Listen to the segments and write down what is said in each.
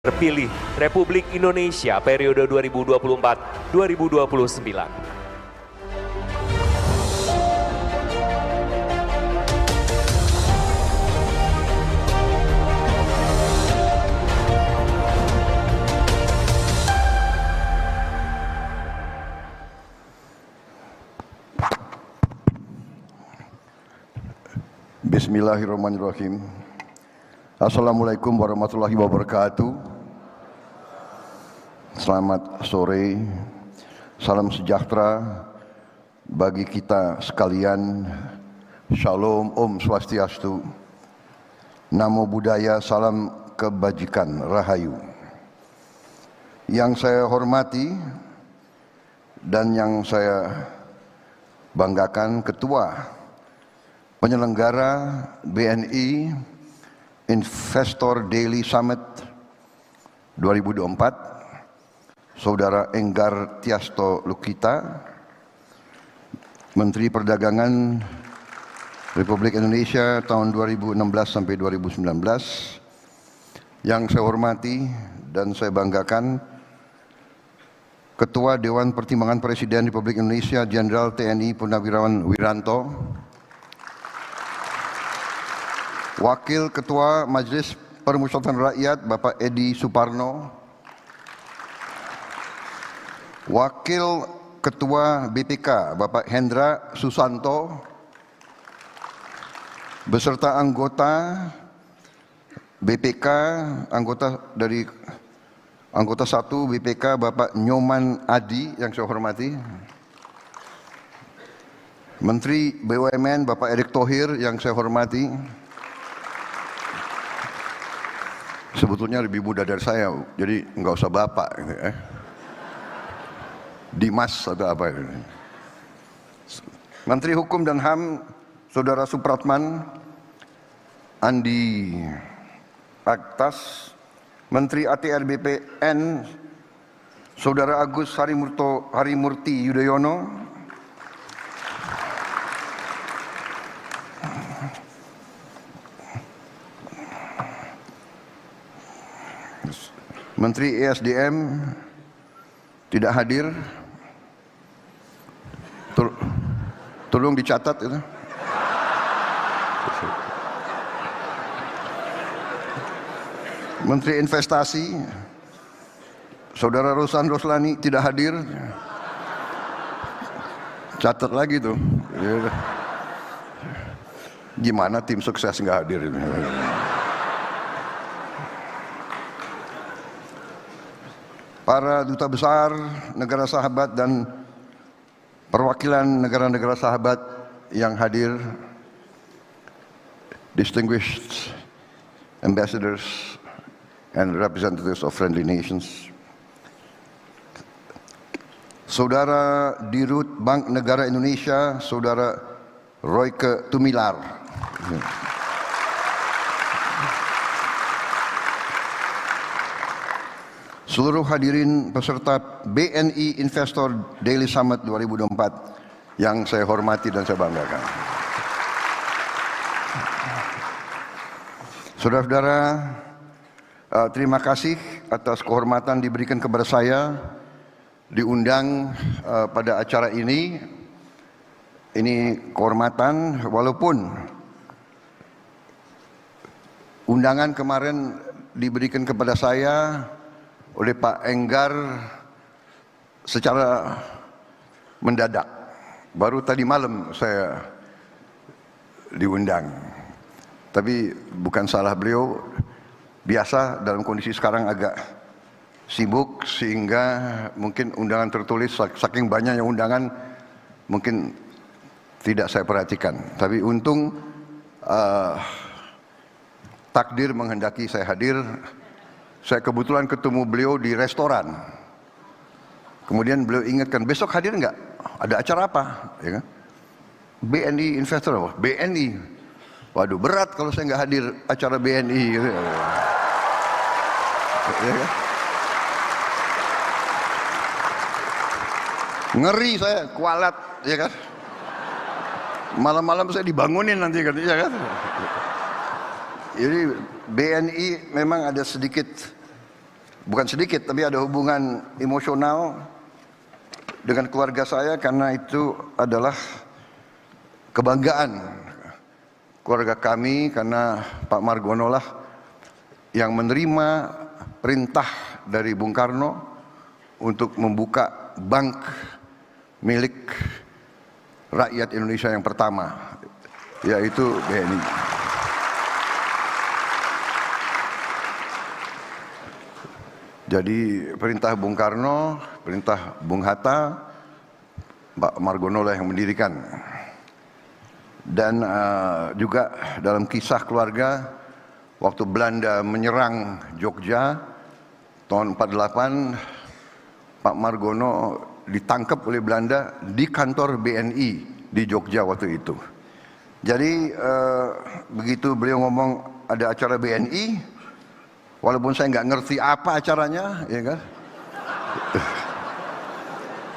Terpilih Republik Indonesia periode 2024-2029. Bismillahirrahmanirrahim. Assalamualaikum warahmatullahi wabarakatuh. Selamat sore, salam sejahtera bagi kita sekalian. Shalom, Om Swastiastu, Namo Buddhaya, salam kebajikan, Rahayu. Yang saya hormati dan yang saya banggakan, Ketua Penyelenggara BNI Investor Daily Summit 2024, Saudara Enggar Tiasto Lukita, Menteri Perdagangan Republik Indonesia tahun 2016 sampai 2019. Yang saya hormati dan saya banggakan, Ketua Dewan Pertimbangan Presiden Republik Indonesia Jenderal TNI Purnawirawan Wiranto, Wakil Ketua Majelis Permusyawaratan Rakyat Bapak Edi Suparno, Wakil Ketua BPK Bapak Hendra Susanto, beserta anggota BPK, anggota 1 BPK Bapak Nyoman Adi yang saya hormati, Menteri BUMN Bapak Erick Thohir yang saya hormati. Sebetulnya lebih muda dari saya, jadi nggak usah Bapak gitu, Dimas atau apa itu. Menteri Hukum dan HAM Saudara Supratman Andi Aktas, Menteri ATR BPN Saudara Agus Harimurti Yudhoyono, Menteri ESDM tidak hadir. Tolong dicatat itu. Menteri Investasi Saudara Rosan Roslani tidak hadir. Catat lagi tuh. Gimana tim sukses nggak hadir ini? Para duta besar negara sahabat dan perwakilan negara-negara sahabat yang hadir, distinguished ambassadors and representatives of friendly nations, Saudara Dirut Bank Negara Indonesia, Saudara Royke Tumilar, seluruh hadirin peserta BNI Investor Daily Summit 2024 yang saya hormati dan saya banggakan. Saudara-saudara, terima kasih atas kehormatan diberikan kepada saya diundang pada acara ini. Ini kehormatan, walaupun undangan kemarin diberikan kepada saya oleh Pak Enggar secara mendadak. Baru tadi malam saya diundang. Tapi bukan salah beliau, biasa dalam kondisi sekarang agak sibuk sehingga mungkin undangan tertulis saking banyaknya undangan mungkin tidak saya perhatikan. Tapi untung takdir menghendaki saya hadir. Saya kebetulan ketemu beliau di restoran. Kemudian beliau ingatkan, besok hadir enggak? Ada acara apa? Ya kan? BNI Investor apa? BNI. Waduh, berat kalau saya nggak hadir acara BNI. Gitu. Ya kan? Ngeri saya, kualat, ya kan? Malam-malam saya dibangunin nanti katanya kan. Jadi BNI memang ada sedikit bukan sedikit, tapi ada hubungan emosional dengan keluarga saya karena itu adalah kebanggaan keluarga kami, karena Pak Margono lah yang menerima perintah dari Bung Karno untuk membuka bank milik rakyat Indonesia yang pertama, yaitu BNI. Jadi perintah Bung Karno, perintah Bung Hatta, Pak Margono lah yang mendirikan. Dan juga dalam kisah keluarga, waktu Belanda menyerang Jogja tahun 48, Pak Margono ditangkap oleh Belanda di kantor BNI di Jogja waktu itu. Jadi begitu beliau ngomong ada acara BNI, walaupun saya nggak ngerti apa acaranya, ya kan,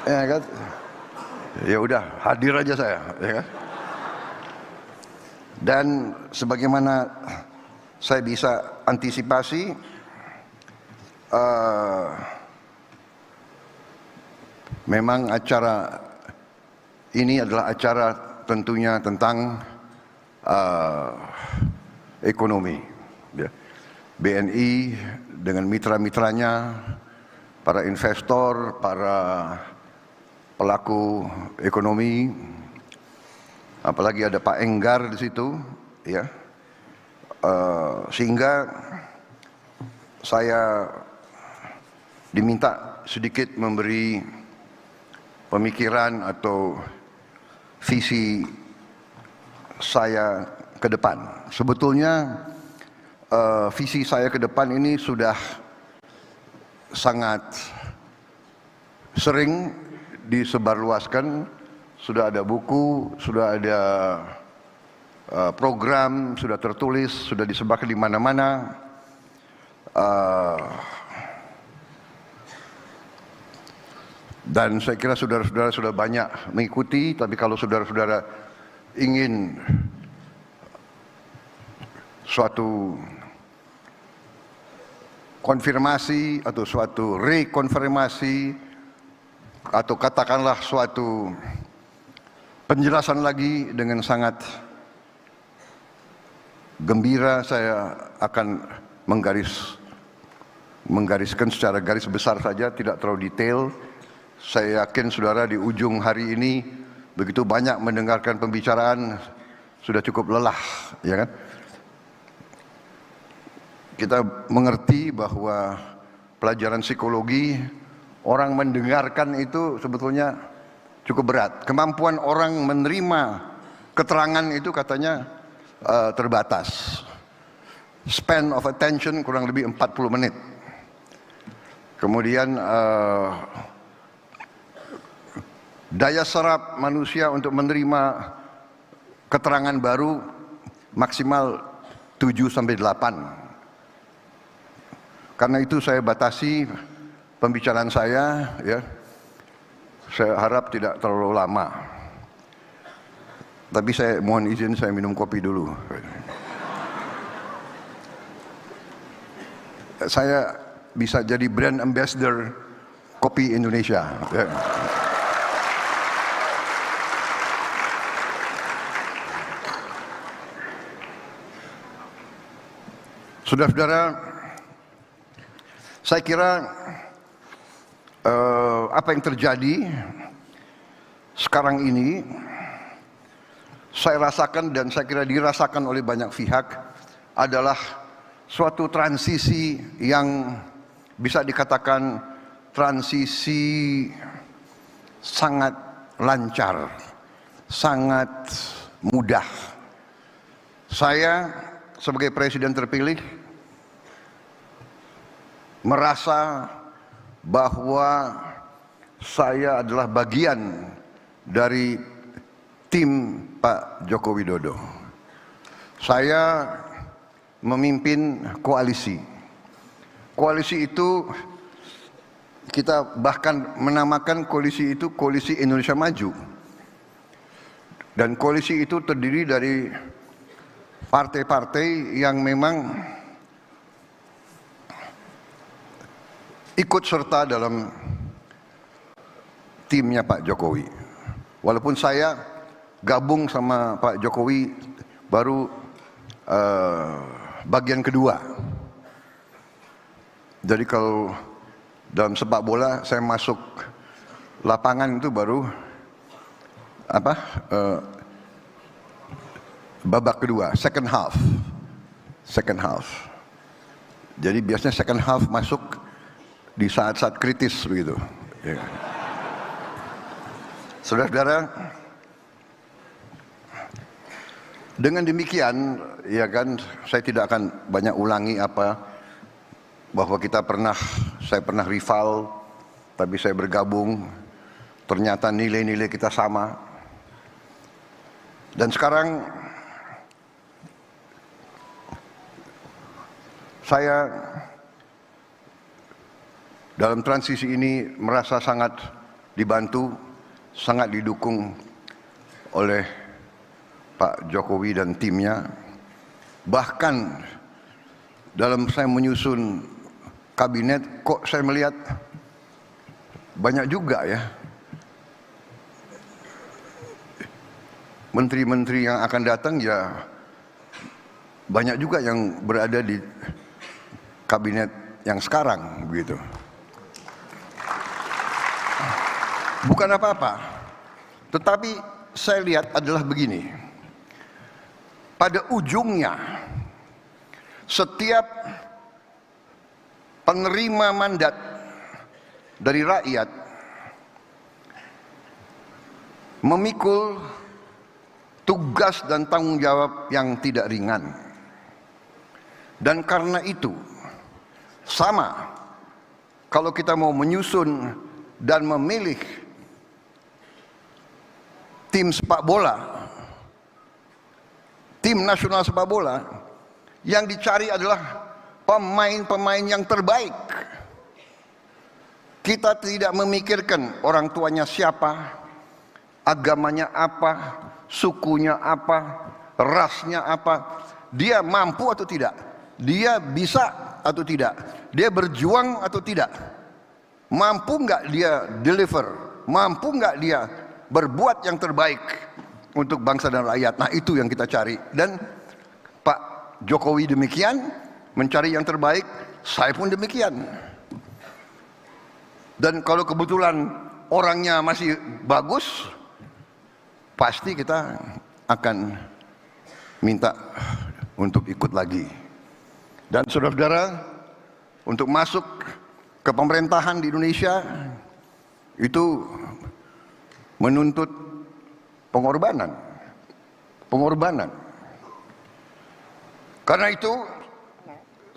ya kan, ya udah hadir aja saya, ya kan. Dan sebagaimana saya bisa antisipasi, memang acara ini adalah acara tentunya tentang ekonomi. Ya. BNI dengan mitra-mitranya, para investor, para pelaku ekonomi, apalagi ada Pak Enggar di situ, ya, sehingga saya diminta sedikit memberi pemikiran atau visi saya ke depan. Sebetulnya visi saya ke depan ini sudah sangat sering disebarluaskan, sudah ada buku, sudah ada program, sudah tertulis, sudah disebarkan di mana-mana. Dan saya kira saudara-saudara sudah banyak mengikuti, tapi kalau saudara-saudara ingin suatu konfirmasi atau suatu rekonfirmasi atau katakanlah suatu penjelasan lagi, dengan sangat gembira saya akan menggariskan secara garis besar saja, tidak terlalu detail. Saya yakin saudara di ujung hari ini begitu banyak mendengarkan pembicaraan, sudah cukup lelah, ya kan? Kita mengerti bahwa pelajaran psikologi, orang mendengarkan itu sebetulnya cukup berat. Kemampuan orang menerima keterangan itu katanya terbatas. Span of attention kurang lebih 40 menit. Kemudian daya serap manusia untuk menerima keterangan baru maksimal 7-8. Karena itu saya batasi pembicaraan saya, ya. Saya harap tidak terlalu lama. Tapi saya mohon izin saya minum kopi dulu. Saya bisa jadi brand ambassador kopi Indonesia, ya. Saudara-saudara, saya kira apa yang terjadi sekarang ini saya rasakan dan saya kira dirasakan oleh banyak pihak adalah suatu transisi yang bisa dikatakan transisi sangat lancar, sangat mudah. Saya sebagai presiden terpilih merasa bahwa saya adalah bagian dari tim Pak Joko Widodo. Saya memimpin koalisi. Koalisi itu kita bahkan menamakan koalisi itu Koalisi Indonesia Maju. Dan koalisi itu terdiri dari partai-partai yang memang ikut serta dalam timnya Pak Jokowi. Walaupun saya gabung sama Pak Jokowi baru bagian kedua. Jadi kalau dalam sepak bola saya masuk lapangan itu baru babak kedua, second half. Jadi biasanya second half masuk di saat-saat kritis begitu. Ya. Saudara-saudara, dengan demikian, ya kan, saya tidak akan banyak ulangi bahwa saya pernah rival, tapi saya bergabung, ternyata nilai-nilai kita sama. Dan sekarang saya dalam transisi ini merasa sangat dibantu, sangat didukung oleh Pak Jokowi dan timnya. Bahkan dalam saya menyusun kabinet, kok saya melihat banyak juga ya menteri-menteri yang akan datang, ya banyak juga yang berada di kabinet yang sekarang begitu. Bukan apa-apa, tetapi saya lihat adalah begini. Pada ujungnya, setiap penerima mandat dari rakyat memikul tugas dan tanggung jawab yang tidak ringan. Dan karena itu, sama kalau kita mau menyusun dan memilih tim sepak bola, tim nasional sepak bola, yang dicari adalah pemain-pemain yang terbaik. Kita tidak memikirkan orang tuanya siapa, agamanya apa, sukunya apa, rasnya apa, dia mampu atau tidak, dia bisa atau tidak, dia berjuang atau tidak, mampu nggak dia deliver, mampu nggak dia berbuat yang terbaik untuk bangsa dan rakyat. Nah, itu yang kita cari. Dan Pak Jokowi demikian mencari yang terbaik, saya pun demikian. Dan kalau kebetulan orangnya masih bagus, pasti kita akan minta untuk ikut lagi. Dan saudara-saudara, untuk masuk ke pemerintahan di Indonesia itu menuntut pengorbanan. Karena itu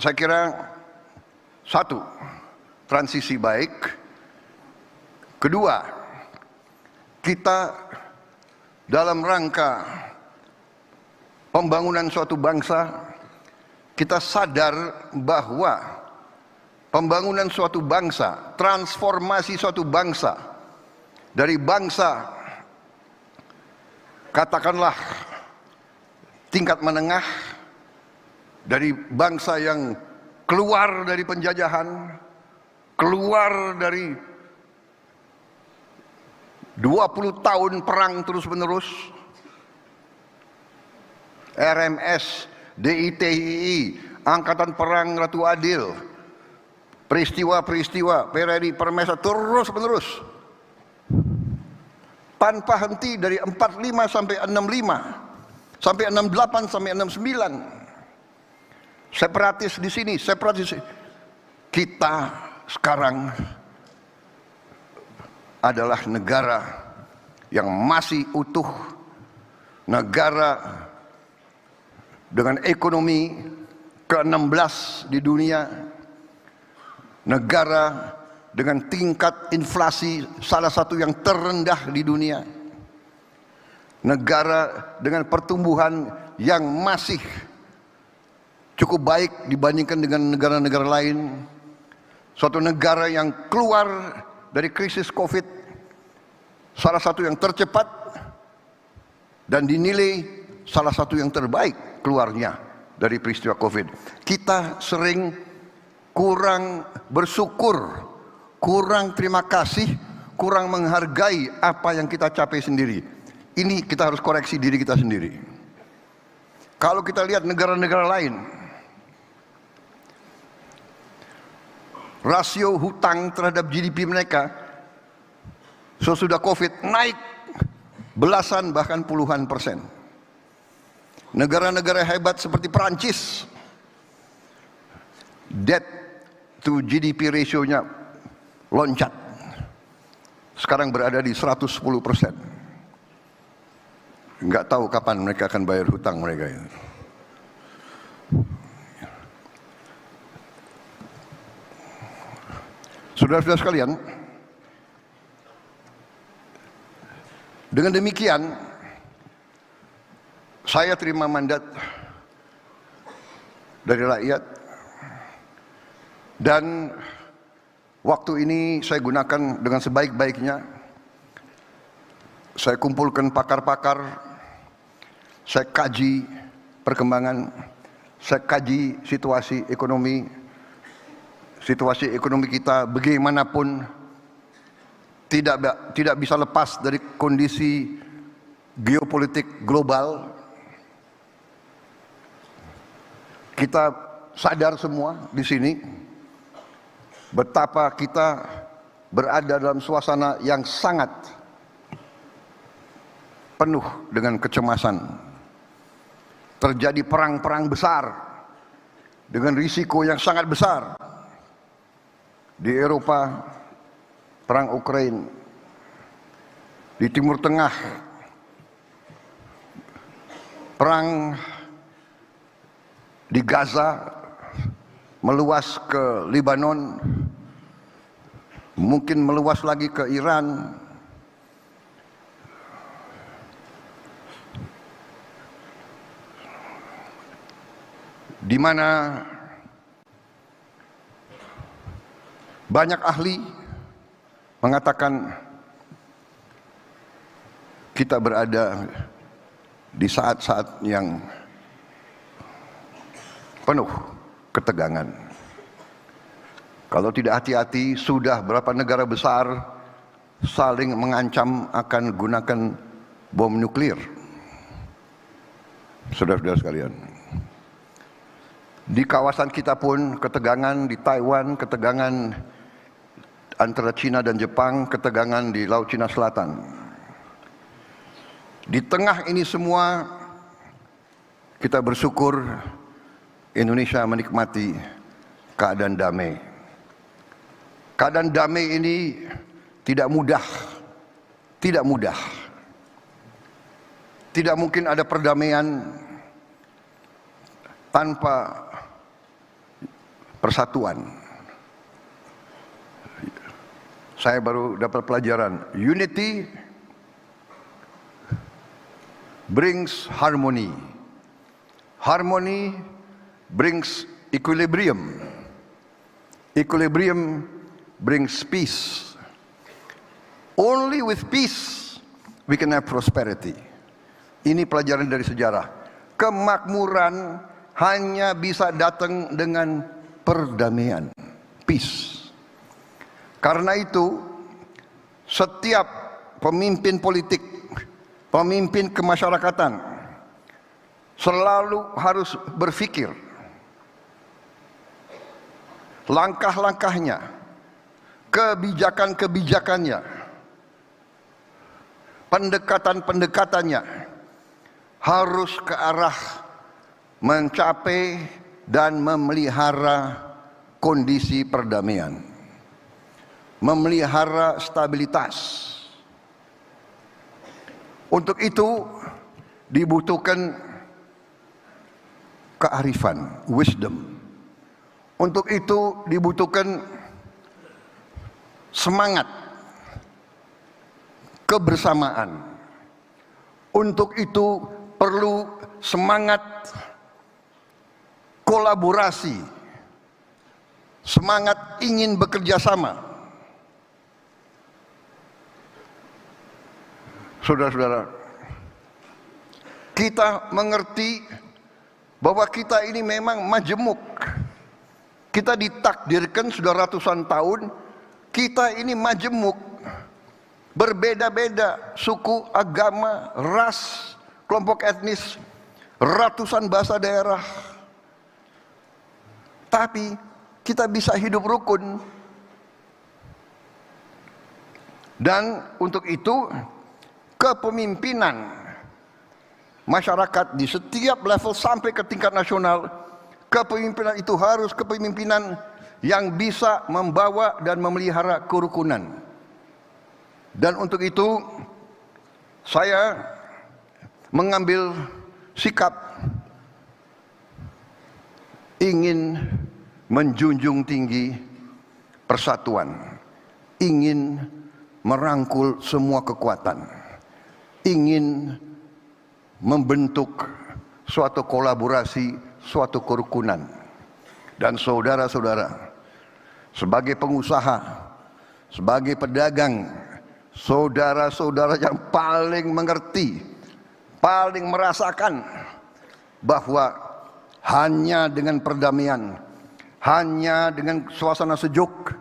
saya kira, satu, transisi baik. Kedua, kita dalam rangka pembangunan suatu bangsa, kita sadar bahwa pembangunan suatu bangsa, transformasi suatu bangsa dari bangsa katakanlah tingkat menengah, dari bangsa yang keluar dari penjajahan, keluar dari 20 tahun perang terus-menerus, RMS, DITII, Angkatan Perang Ratu Adil, peristiwa-peristiwa PRRI, Permesa terus-menerus, tanpa henti dari 45 sampai 65, sampai 68 sampai 69. Separatis di sini, separatis. Kita sekarang adalah negara yang masih utuh, negara dengan ekonomi ke-16 di dunia, negara dengan tingkat inflasi salah satu yang terendah di dunia, negara dengan pertumbuhan yang masih cukup baik dibandingkan dengan negara-negara lain, suatu negara yang keluar dari krisis COVID, salah satu yang tercepat dan dinilai salah satu yang terbaik keluarnya dari peristiwa COVID. Kita sering kurang bersyukur, kurang terima kasih, kurang menghargai apa yang kita capai sendiri. Ini kita harus koreksi diri kita sendiri. Kalau kita lihat negara-negara lain, rasio hutang terhadap GDP mereka sesudah COVID naik belasan bahkan puluhan persen. Negara-negara hebat seperti Perancis, debt to GDP ratio-nya loncat. Sekarang berada di 110%. Nggak tahu kapan mereka akan bayar hutang mereka itu. Saudara-saudara sekalian, dengan demikian saya terima mandat dari rakyat dan waktu ini saya gunakan dengan sebaik-baiknya. Saya kumpulkan pakar-pakar, saya kaji perkembangan, saya kaji situasi ekonomi kita bagaimanapun tidak bisa lepas dari kondisi geopolitik global. Kita sadar semua di sini betapa kita berada dalam suasana yang sangat penuh dengan kecemasan. Terjadi perang-perang besar dengan risiko yang sangat besar. Di Eropa, perang Ukraina. Di Timur Tengah, perang di Gaza, meluas ke Lebanon, mungkin meluas lagi ke Iran. Di mana banyak ahli mengatakan kita berada di saat-saat yang penuh ketegangan. Kalau tidak hati-hati, sudah berapa negara besar saling mengancam akan gunakan bom nuklir. Saudara-saudara sekalian, di kawasan kita pun ketegangan, di Taiwan ketegangan antara Cina dan Jepang, ketegangan di Laut Cina Selatan. Di tengah ini semua kita bersyukur Indonesia menikmati keadaan damai. Keadaan damai ini tidak mudah. Tidak mudah. Tidak mungkin ada perdamaian tanpa persatuan. Saya baru dapat pelajaran, unity brings harmony. Harmony brings equilibrium. Equilibrium brings peace. Only with peace we can have prosperity. Ini pelajaran dari sejarah. Kemakmuran hanya bisa datang dengan perdamaian, peace. Karena itu, setiap pemimpin politik, pemimpin kemasyarakatan selalu harus berpikir langkah-langkahnya, kebijakan-kebijakannya, pendekatan-pendekatannya harus ke arah mencapai dan memelihara kondisi perdamaian, memelihara stabilitas. Untuk itu dibutuhkan kearifan, wisdom. Untuk itu dibutuhkan semangat, kebersamaan. Untuk itu perlu semangat kolaborasi, semangat ingin bekerja sama. Saudara-saudara, kita mengerti bahwa kita ini memang majemuk. Kita ditakdirkan sudah ratusan tahun, kita ini majemuk, berbeda-beda suku, agama, ras, kelompok etnis, ratusan bahasa daerah. Tapi kita bisa hidup rukun. Dan untuk itu kepemimpinan masyarakat di setiap level sampai ke tingkat nasional, kepemimpinan itu harus kepemimpinan yang bisa membawa dan memelihara kerukunan. Dan untuk itu saya mengambil sikap ingin menjunjung tinggi persatuan, ingin merangkul semua kekuatan, ingin membentuk suatu kolaborasi, suatu kerukunan. Dan saudara-saudara, sebagai pengusaha, sebagai pedagang, saudara-saudara yang paling mengerti, paling merasakan bahwa hanya dengan perdamaian, hanya dengan suasana sejuk,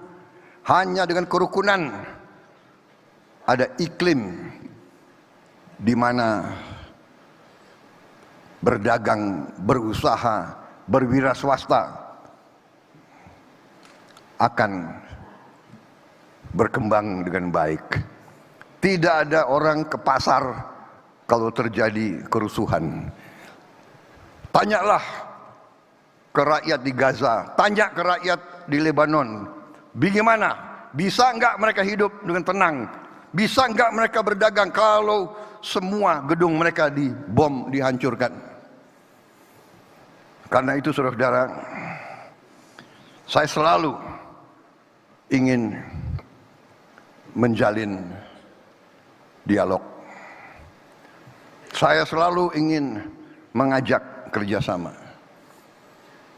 hanya dengan kerukunan, ada iklim di mana berdagang, berusaha, berwira swasta akan berkembang dengan baik. Tidak ada orang ke pasar kalau terjadi kerusuhan. Tanyalah ke rakyat di Gaza, tanya ke rakyat di Lebanon, bagaimana? Bisa enggak mereka hidup dengan tenang? Bisa enggak mereka berdagang kalau semua gedung mereka dibom, dihancurkan? Karena itu saudara-saudara, saya selalu ingin menjalin dialog. Saya selalu ingin mengajak kerjasama.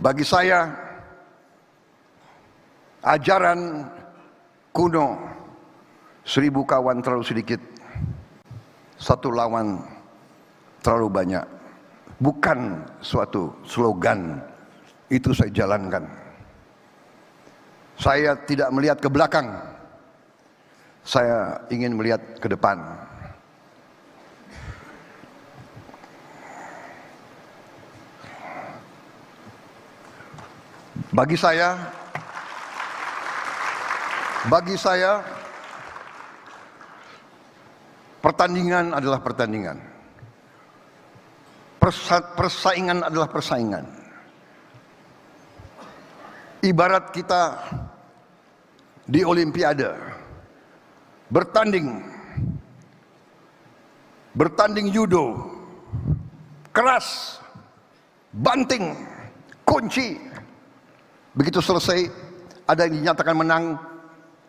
Bagi saya, ajaran kuno 1000 kawan terlalu sedikit, 1 lawan terlalu banyak, bukan suatu slogan. Itu saya jalankan. Saya tidak melihat ke belakang, saya ingin melihat ke depan. Bagi saya pertandingan adalah pertandingan. Persaingan adalah persaingan. Ibarat kita di Olimpiade bertanding judo, keras, banting, kunci. Begitu selesai, ada yang dinyatakan menang,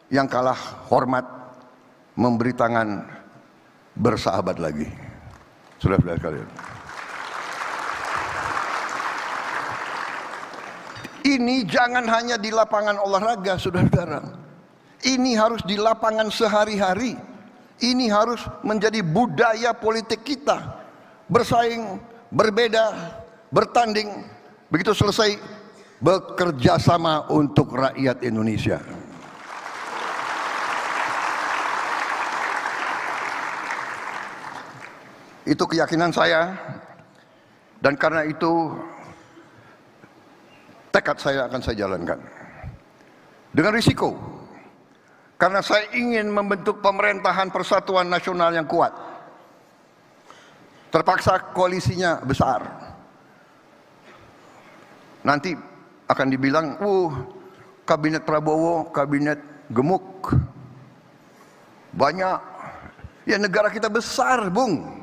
yang kalah hormat, memberi tangan, bersahabat lagi. Saudara-saudara sekalian, ini jangan hanya di lapangan olahraga, saudara-saudara. Ini harus di lapangan sehari-hari. Ini harus menjadi budaya politik kita. Bersaing, berbeda, bertanding. Begitu selesai, bekerja sama untuk rakyat Indonesia. Itu keyakinan saya, dan karena itu tekad saya akan saya jalankan dengan risiko, karena saya ingin membentuk pemerintahan persatuan nasional yang kuat. Terpaksa koalisinya besar. Nanti akan dibilang, kabinet Prabowo, kabinet gemuk, banyak. Ya, negara kita besar, Bung.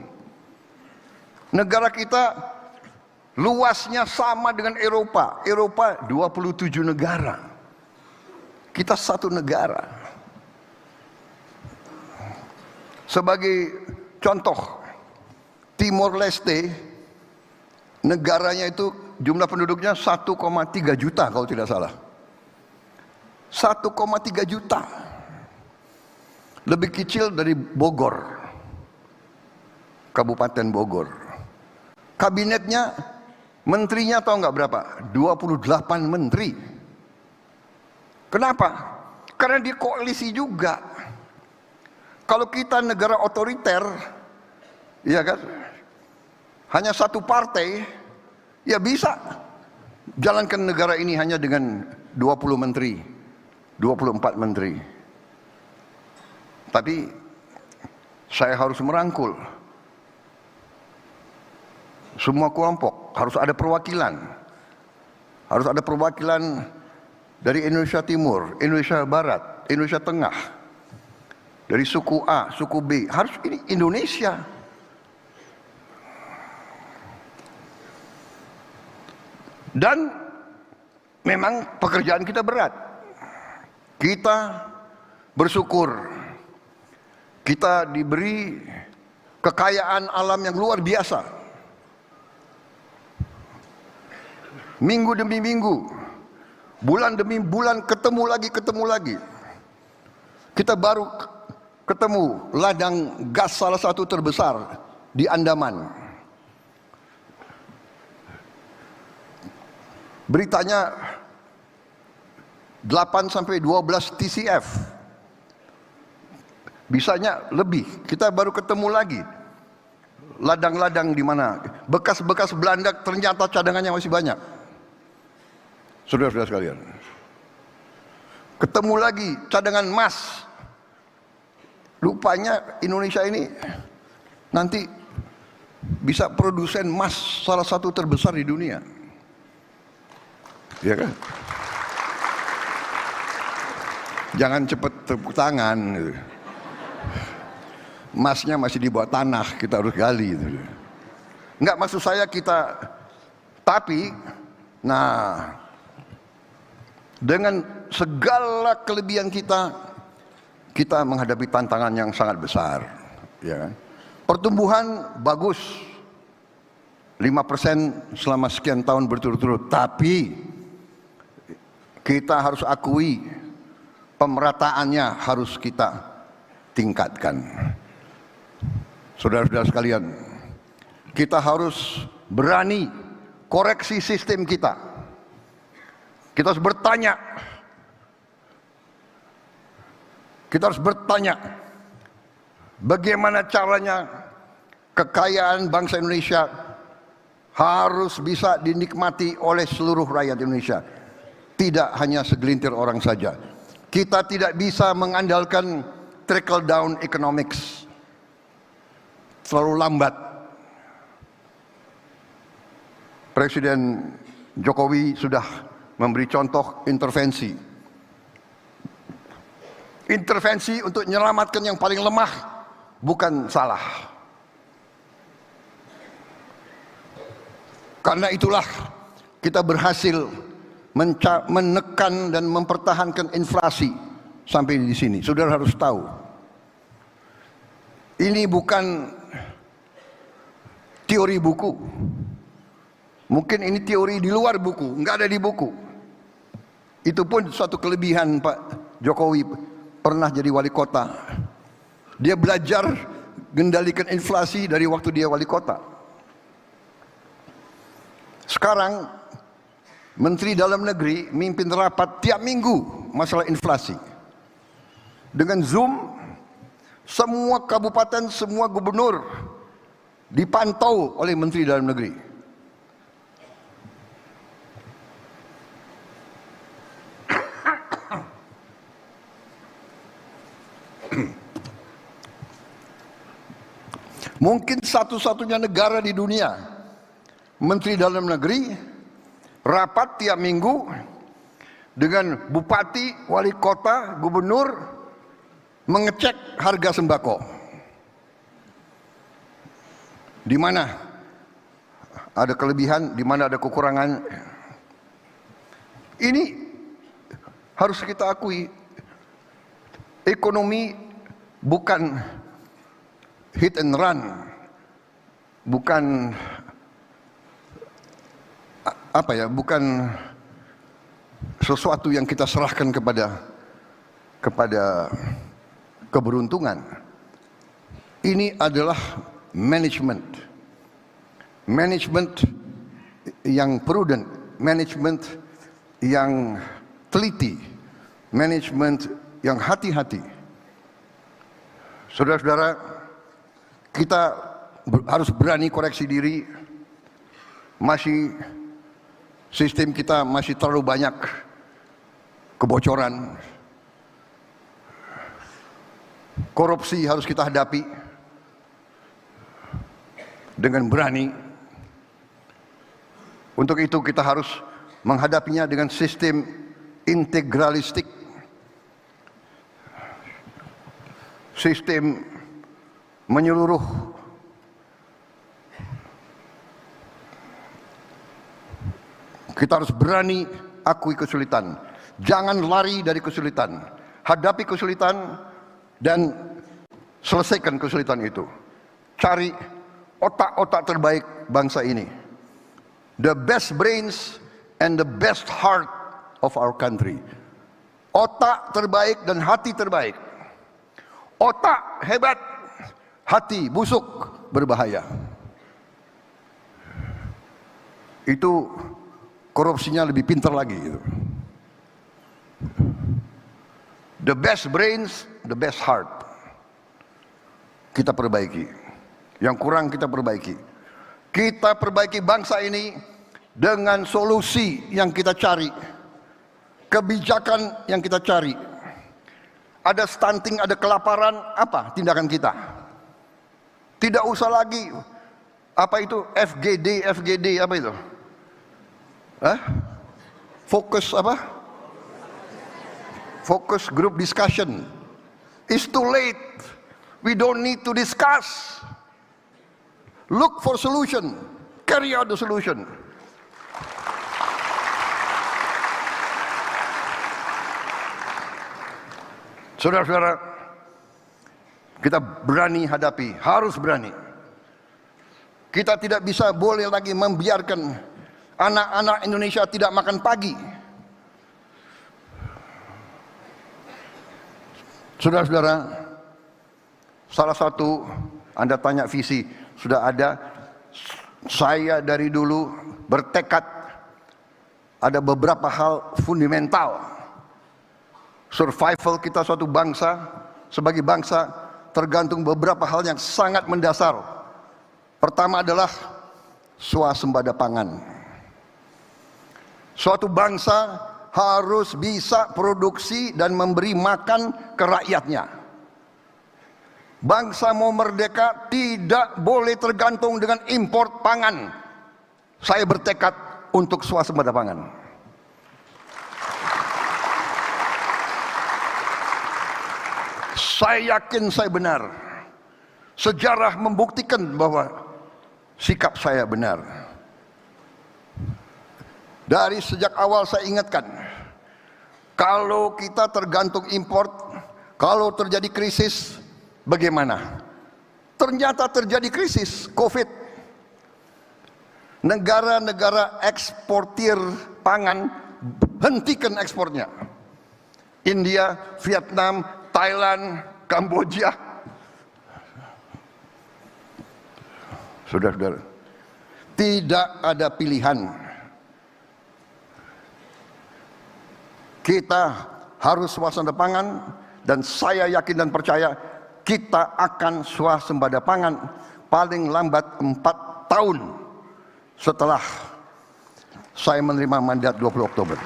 Negara kita luasnya sama dengan Eropa. Eropa 27 negara. Kita 1 negara. Sebagai contoh, Timor Leste, negaranya itu jumlah penduduknya 1,3 juta kalau tidak salah. 1,3 juta. Lebih kecil dari Bogor, Kabupaten Bogor. Kabinetnya, menterinya tahu nggak berapa? 28 menteri. Kenapa? Karena dia koalisi juga. Kalau kita negara otoriter, ya kan, hanya satu partai, ya bisa jalankan negara ini hanya dengan 20 menteri, 24 menteri. Tapi saya harus merangkul semua kelompok, harus ada perwakilan. Harus ada perwakilan dari Indonesia Timur, Indonesia Barat, Indonesia Tengah, dari suku A, suku B. Harus ini Indonesia. Dan memang pekerjaan kita berat. Kita bersyukur kita diberi kekayaan alam yang luar biasa. Minggu demi minggu, bulan demi bulan, ketemu lagi. Kita baru ketemu ladang gas salah satu terbesar di Andaman. Beritanya 8 sampai 12 TCF. Bisanya lebih. Kita baru ketemu lagi ladang-ladang di mana bekas-bekas Belanda, ternyata cadangannya masih banyak. Saudara-saudara sekalian, ketemu lagi cadangan emas. Lupanya Indonesia ini nanti bisa produsen emas salah satu terbesar di dunia. Ya kan? Jangan cepat tepuk tangan. Emasnya masih di bawah tanah, kita harus gali. Enggak, maksud saya kita, tapi, nah, dengan segala kelebihan kita menghadapi tantangan yang sangat besar. Ya kan? Pertumbuhan bagus, 5% selama sekian tahun berturut-turut, tapi kita harus akui pemerataannya harus kita tingkatkan. Saudara-saudara sekalian, kita harus berani koreksi sistem kita. Kita harus bertanya. Kita harus bertanya bagaimana caranya kekayaan bangsa Indonesia harus bisa dinikmati oleh seluruh rakyat Indonesia. Tidak hanya segelintir orang saja. Kita tidak bisa mengandalkan trickle down economics. Terlalu lambat. Presiden Jokowi sudah memberi contoh intervensi. Intervensi untuk menyelamatkan yang paling lemah bukan salah. Karena itulah kita berhasil menekan dan mempertahankan inflasi sampai di sini. Saudara harus tahu, ini bukan teori buku. Mungkin ini teori di luar buku, nggak ada di buku. Itu pun suatu kelebihan Pak Jokowi, pernah jadi wali kota. Dia belajar mengendalikan inflasi dari waktu dia wali kota. Sekarang Menteri Dalam Negeri mimpin rapat tiap minggu masalah inflasi. Dengan Zoom, semua kabupaten, semua gubernur dipantau oleh Menteri Dalam Negeri. Mungkin satu-satunya negara di dunia Menteri Dalam Negeri rapat tiap minggu dengan bupati, wali kota, gubernur mengecek harga sembako. Di mana ada kelebihan, di mana ada kekurangan. Ini harus kita akui. Ekonomi bukan hit and run, bukan bukan sesuatu yang kita serahkan kepada keberuntungan. Ini adalah manajemen yang prudent, manajemen yang teliti, manajemen yang hati-hati. Saudara-saudara, kita harus berani koreksi diri. Sistem kita masih terlalu banyak kebocoran. Korupsi harus kita hadapi dengan berani. Untuk itu kita harus menghadapinya dengan sistem integralistik, sistem menyeluruh. Kita harus berani akui kesulitan, jangan lari dari kesulitan, hadapi kesulitan dan selesaikan kesulitan itu. Cari otak-otak terbaik bangsa ini, the best brains and the best heart of our country. Otak terbaik dan hati terbaik. Otak hebat, hati busuk, berbahaya. Itu korupsinya lebih pintar lagi gitu. The best brains, the best heart. Kita perbaiki. Yang kurang kita perbaiki. Kita perbaiki bangsa ini dengan solusi yang kita cari. Kebijakan yang kita cari. Ada stunting, ada kelaparan, apa tindakan kita? Tidak usah lagi apa itu FGD apa itu? Fokus apa? Focus group discussion. It's too late. We don't need to discuss. Look for solution. Carry out the solution. Saudara-saudara, kita berani hadapi, harus berani. Kita tidak bisa boleh lagi membiarkan anak-anak Indonesia tidak makan pagi. Saudara-saudara, salah satu, Anda tanya visi, sudah ada. Saya dari dulu bertekad ada beberapa hal fundamental. Survival kita suatu bangsa, sebagai bangsa, tergantung beberapa hal yang sangat mendasar. Pertama adalah swasembada pangan. Suatu bangsa harus bisa produksi dan memberi makan ke rakyatnya. Bangsa mau merdeka tidak boleh tergantung dengan impor pangan. Saya bertekad untuk swasembada pangan. Saya yakin saya benar. Sejarah membuktikan bahwa sikap saya benar. Dari sejak awal saya ingatkan, kalau kita tergantung import, kalau terjadi krisis, bagaimana? Ternyata terjadi krisis COVID. Negara-negara eksportir pangan hentikan ekspornya. India, Vietnam, Thailand, Kamboja. Saudara-saudara, tidak ada pilihan. Kita harus swasembada pangan, dan saya yakin dan percaya kita akan swasembada pangan paling lambat 4 tahun setelah saya menerima mandat 20 Oktober.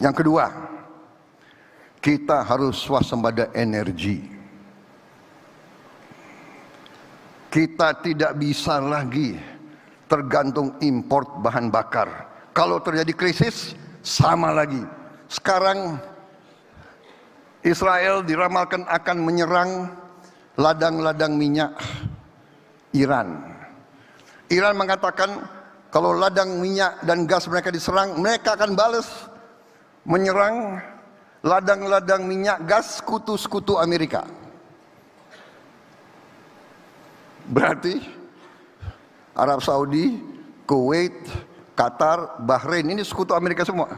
Yang kedua, kita harus swasembada energi. Kita tidak bisa lagi tergantung import bahan bakar. Kalau terjadi krisis, sama lagi. Sekarang Israel diramalkan akan menyerang ladang-ladang minyak Iran. Iran mengatakan kalau ladang minyak dan gas mereka diserang, mereka akan balas menyerang ladang-ladang minyak gas sekutu-sekutu Amerika. Berarti Arab Saudi, Kuwait, Qatar, Bahrain ini sekutu Amerika semua.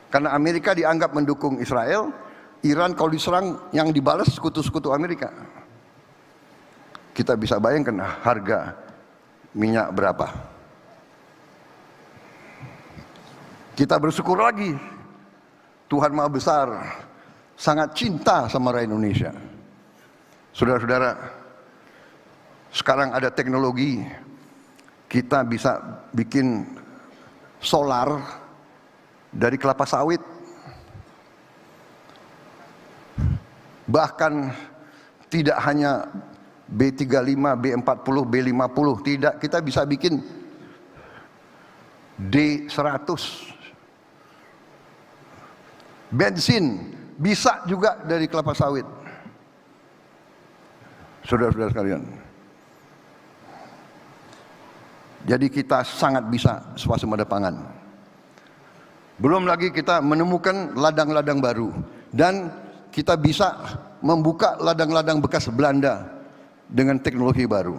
Karena Amerika dianggap mendukung Israel, Iran kalau diserang yang dibalas sekutu-sekutu Amerika. kita bisa bayangkan harga minyak berapa. Kita bersyukur lagi, Tuhan Maha Besar sangat cinta sama rakyat Indonesia. Saudara-saudara, sekarang ada teknologi, kita bisa bikin solar dari kelapa sawit. Bahkan tidak hanya B35, B40, B50, tidak, kita bisa bikin D100. Bensin bisa juga dari kelapa sawit. Saudara-saudara sekalian. Jadi kita sangat bisa swasembada pangan. Belum lagi kita menemukan ladang-ladang baru. Dan kita bisa membuka ladang-ladang bekas Belanda dengan teknologi baru.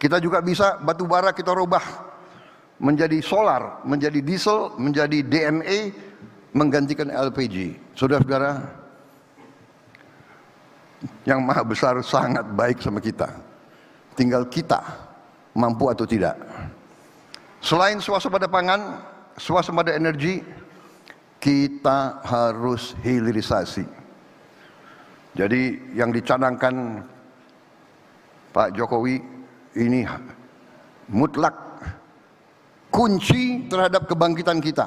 Kita juga bisa batu bara kita rubah menjadi solar, menjadi diesel, menjadi DME, menggantikan LPG. Saudara-saudara, yang Maha Besar sangat baik sama kita. Tinggal kita mampu atau tidak. Selain swasembada pangan, swasembada energi, kita harus hilirisasi. Jadi yang dicanangkan Pak Jokowi ini mutlak kunci terhadap kebangkitan kita.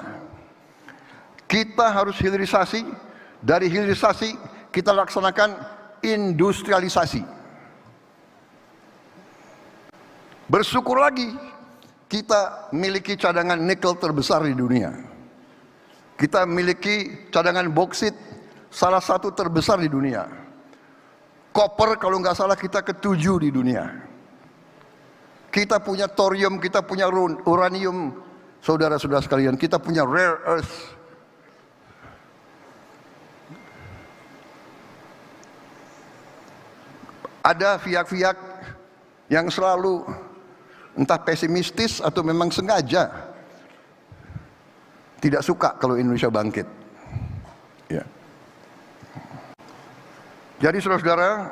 Kita harus hilirisasi. Dari hilirisasi kita laksanakan industrialisasi. Bersyukur lagi kita miliki cadangan nikel terbesar di dunia. Kita miliki cadangan boksit salah satu terbesar di dunia. Koper kalau nggak salah kita ke-7 di dunia. Kita punya thorium, kita punya uranium, saudara-saudara sekalian, kita punya rare earth. Ada pihak-pihak yang selalu entah pesimistis atau memang sengaja tidak suka kalau Indonesia bangkit. Ya. Jadi saudara-saudara,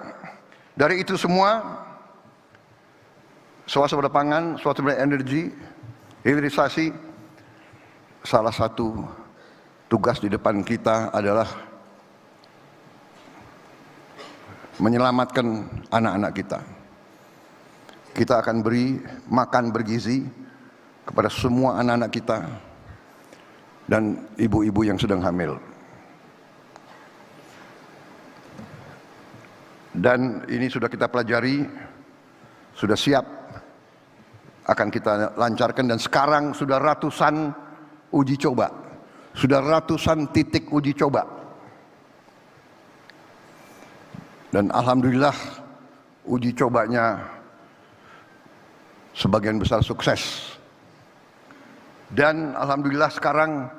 dari itu semua, swasembada pangan, swasembada energi, hilirisasi, salah satu tugas di depan kita adalah menyelamatkan anak-anak kita. Kita akan beri makan bergizi kepada semua anak-anak kita dan ibu-ibu yang sedang hamil. Dan ini sudah kita pelajari, sudah siap, akan kita lancarkan, dan sekarang sudah ratusan uji coba, sudah ratusan titik uji coba. Dan alhamdulillah uji cobanya sebagian besar sukses. Dan alhamdulillah sekarang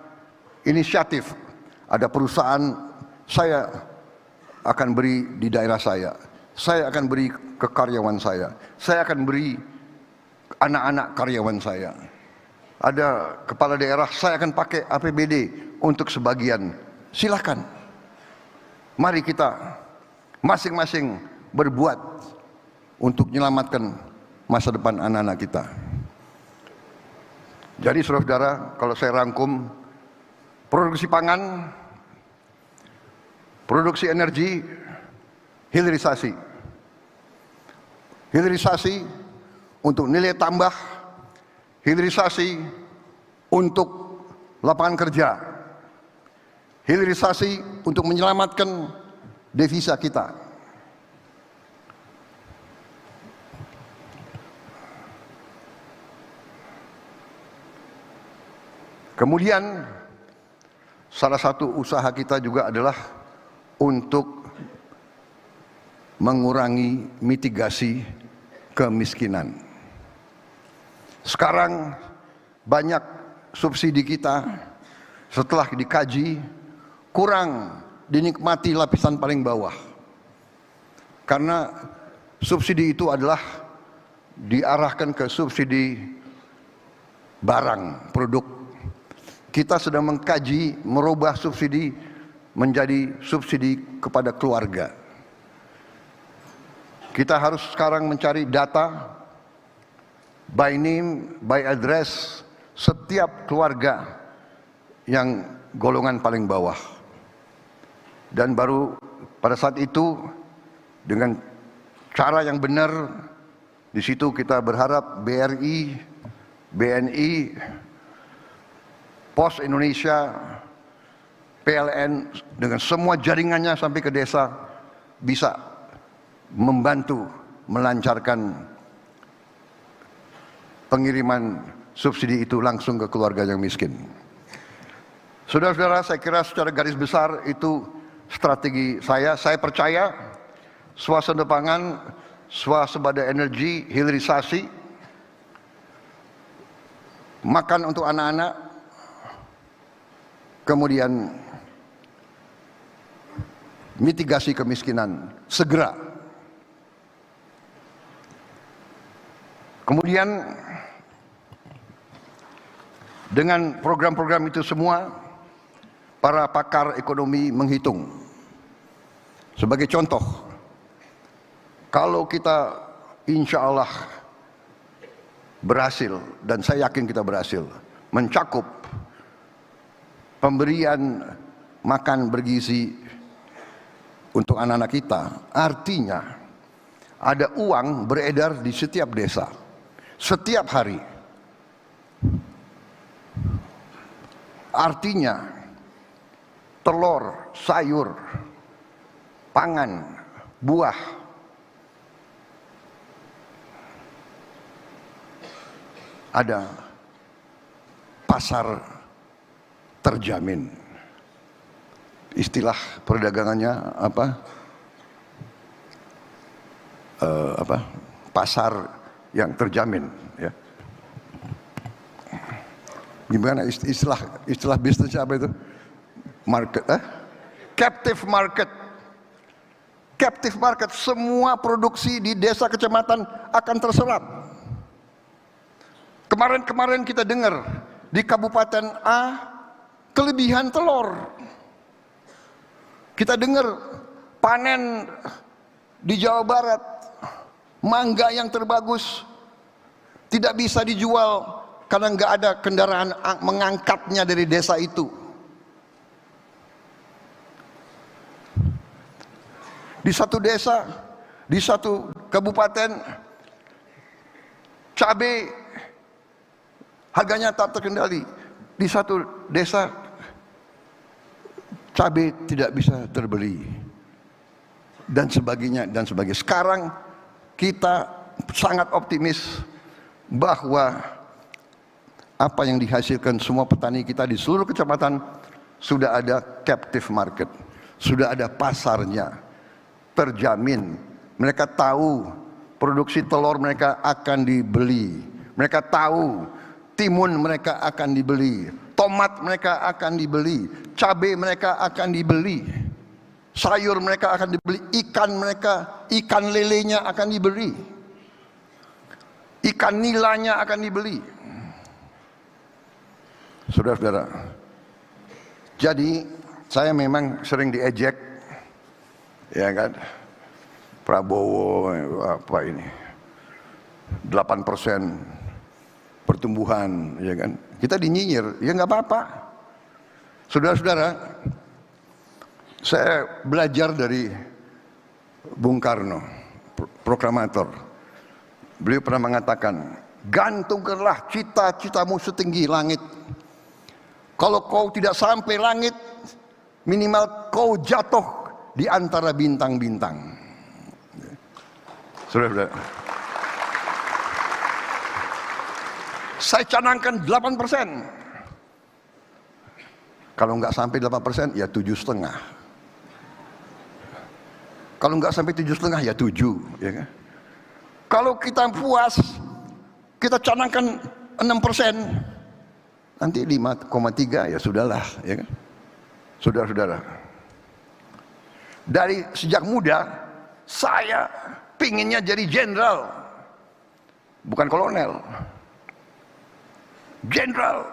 inisiatif, ada perusahaan saya akan beri di daerah saya akan beri ke karyawan saya akan beri anak-anak karyawan saya. Ada kepala daerah, saya akan pakai APBD untuk sebagian. Silakan. Mari kita masing-masing berbuat untuk menyelamatkan masa depan anak-anak kita. Jadi saudara-saudara, kalau saya rangkum, produksi pangan, produksi energi, hilirisasi. Hilirisasi untuk nilai tambah, hilirisasi untuk lapangan kerja, hilirisasi untuk menyelamatkan devisa kita. Kemudian salah satu usaha kita juga adalah untuk mengurangi mitigasi kemiskinan. Sekarang banyak subsidi kita setelah dikaji kurang dinikmati lapisan paling bawah. Karena subsidi itu adalah diarahkan ke subsidi barang, produk. Kita sedang mengkaji merubah subsidi menjadi subsidi kepada keluarga. Kita harus sekarang mencari data by name, by address setiap keluarga yang golongan paling bawah. Dan baru pada saat itu dengan cara yang benar, di situ kita berharap BRI, BNI, Pos Indonesia, PLN dengan semua jaringannya sampai ke desa bisa membantu melancarkan pengiriman subsidi itu langsung ke keluarga yang miskin. Saudara-saudara, saya kira secara garis besar itu strategi saya. Saya percaya swasembada pangan, swasembada energi, hilirisasi, makan untuk anak-anak, kemudian mitigasi kemiskinan segera. Kemudian dengan program-program itu semua, para pakar ekonomi menghitung. Sebagai contoh, kalau kita insya Allah berhasil, dan saya yakin kita berhasil, mencakup pemberian makan bergizi untuk anak-anak kita, artinya ada uang beredar di setiap desa, setiap hari. Artinya telur, sayur, pangan, buah, ada pasar terjamin. Istilah perdagangannya apa? Pasar yang terjamin, ya. Gimana istilah bisnisnya apa itu? Market, captive market. Captive market, semua produksi di desa kecamatan akan terserap. Kemarin kita dengar di Kabupaten A kelebihan telur. Kita dengar panen di Jawa Barat, mangga yang terbagus tidak bisa dijual karena nggak ada kendaraan mengangkatnya dari desa itu. Di satu desa, di satu kabupaten, cabai harganya tak terkendali. Di satu desa, cabai tidak bisa terbeli, dan sebagainya dan sebagainya. Sekarang kita sangat optimis bahwa apa yang dihasilkan semua petani kita di seluruh kecamatan sudah ada captive market, sudah ada pasarnya, terjamin. Mereka tahu produksi telur mereka akan dibeli, mereka tahu timun mereka akan dibeli, tomat mereka akan dibeli, cabai mereka akan dibeli, sayur mereka akan dibeli, ikan lelenya akan dibeli, ikan nilanya akan dibeli. Saudara-saudara, jadi saya memang sering diejek, ya kan, Prabowo apa ini 8% pertumbuhan, ya kan, kita dinyinyir, ya nggak apa-apa. Saudara-saudara, saya belajar dari Bung Karno, proklamator. Beliau pernah mengatakan, gantungkanlah cita-citamu setinggi langit. Kalau kau tidak sampai langit, minimal kau jatuh di antara bintang-bintang. Saudara-saudara, saya canangkan 8%. Kalau nggak sampai 8%, ya 7,5. Kalau nggak sampai 7,5, ya 7. Ya kan? Kalau kita puas, kita canangkan 6%, nanti 5,3, ya sudahlah. Ya kan? Saudara-saudara, dari sejak muda saya pinginnya jadi jenderal, bukan kolonel. Jenderal,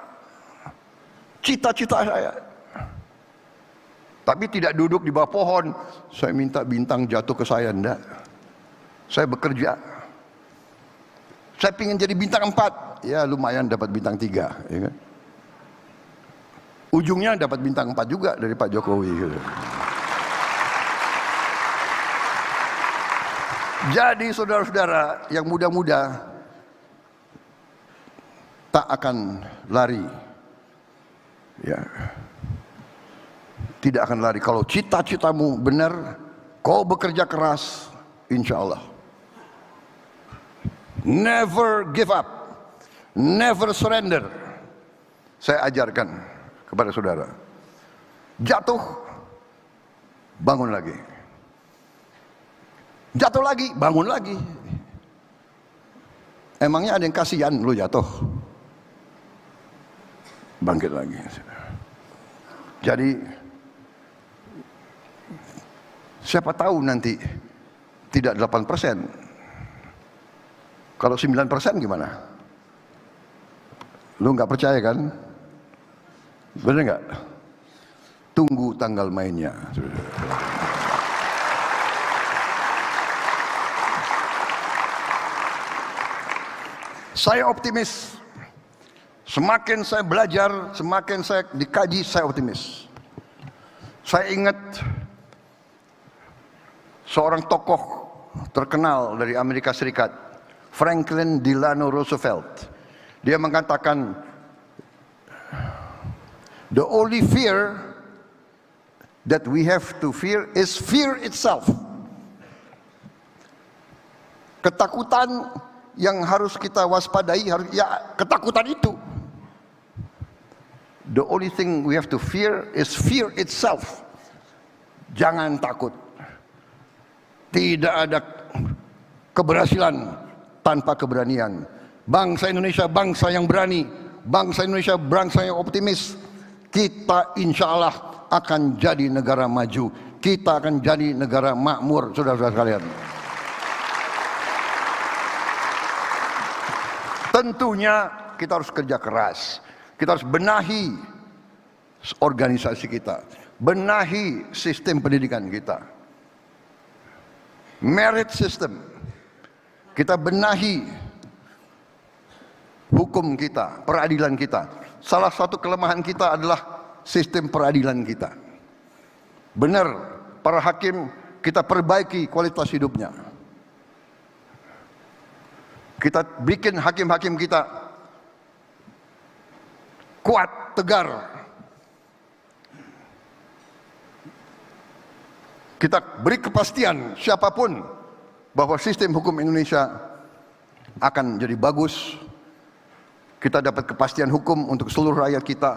cita-cita saya. Tapi tidak duduk di bawah pohon, saya minta bintang jatuh ke saya, enggak. Saya bekerja. Saya ingin jadi bintang 4. Ya lumayan dapat bintang 3. Ya kan? Ujungnya dapat bintang 4 juga dari Pak Jokowi. Gitu. Jadi saudara-saudara yang muda-muda tak akan lari. Ya. Tidak akan lari. Kalau cita-citamu benar, kau bekerja keras, insya Allah. Never give up. Never surrender. Saya ajarkan kepada saudara. Jatuh, bangun lagi. Jatuh lagi, bangun lagi. Emangnya ada yang kasihan lu jatuh? Bangkit lagi. Jadi siapa tahu nanti tidak 8%. Kalau 9% gimana? Lu nggak percaya kan? Bener nggak? Tunggu tanggal mainnya. Saya optimis. Semakin saya belajar, semakin saya dikaji, saya optimis. Saya ingat seorang tokoh terkenal dari Amerika Serikat, Franklin Delano Roosevelt. Dia mengatakan, the only fear that we have to fear is fear itself. Ketakutan yang harus kita waspadai, ya ketakutan itu. The only thing we have to fear is fear itself. Jangan takut. Tidak ada keberhasilan tanpa keberanian. Bangsa Indonesia bangsa yang berani. Bangsa Indonesia bangsa yang optimis. Kita insya Allah akan jadi negara maju. Kita akan jadi negara makmur, saudara-saudara sekalian. Tentunya kita harus kerja keras. Kita harus benahi organisasi kita, benahi sistem pendidikan kita, merit system. Kita benahi hukum kita, peradilan kita. Salah satu kelemahan kita adalah sistem peradilan kita. Benar, para hakim kita perbaiki kualitas hidupnya. Kita bikin hakim-hakim kita kuat, tegar. Kita beri kepastian siapapun bahwa sistem hukum Indonesia akan jadi bagus. Kita dapat kepastian hukum untuk seluruh rakyat kita.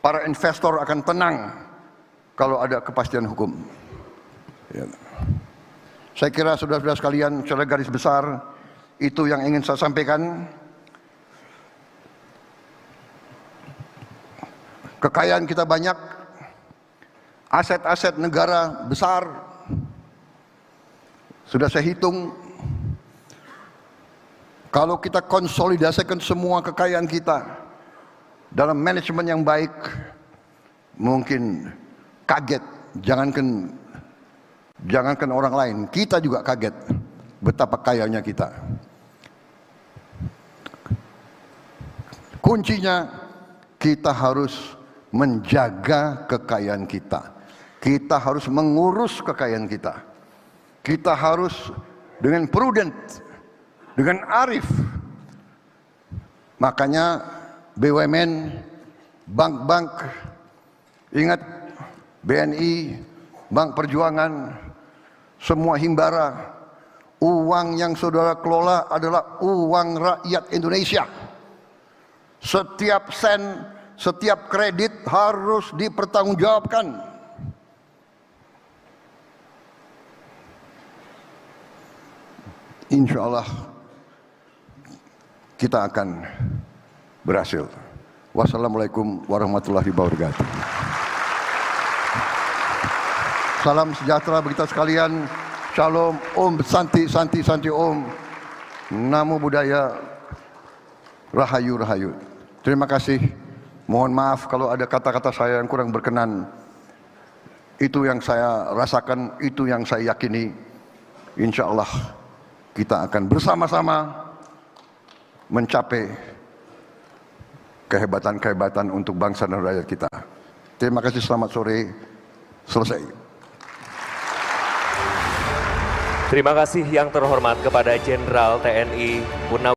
Para investor akan tenang kalau ada kepastian hukum. Ya. Saya kira saudara-saudara sekalian, secara garis besar itu yang ingin saya sampaikan. Kekayaan kita banyak, aset-aset negara besar. Sudah saya hitung, kalau kita konsolidasikan semua kekayaan kita dalam manajemen yang baik, mungkin kaget. Jangankan orang lain, kita juga kaget betapa kayanya kita. Kuncinya kita harus menjaga kekayaan kita. Kita harus mengurus kekayaan kita. Kita harus dengan prudent, dengan arif. Makanya BUMN, bank-bank, ingat BNI, Bank Perjuangan, semua himbara, uang yang saudara kelola adalah uang rakyat Indonesia. Setiap sen, setiap kredit harus dipertanggungjawabkan. Insya Allah kita akan berhasil. Wassalamualaikum warahmatullahi wabarakatuh. Salam sejahtera bagi kita sekalian. Shalom, Om, Santi, Santi, Santi, Om. Namo Buddhaya, Rahayu, Rahayu. Terima kasih. Mohon maaf kalau ada kata-kata saya yang kurang berkenan. Itu yang saya rasakan, itu yang saya yakini. insya Allah kita akan bersama-sama mencapai kehebatan-kehebatan untuk bangsa dan rakyat kita. Terima kasih, selamat sore, selesai. Terima kasih yang terhormat kepada Jenderal TNI Purnawirawan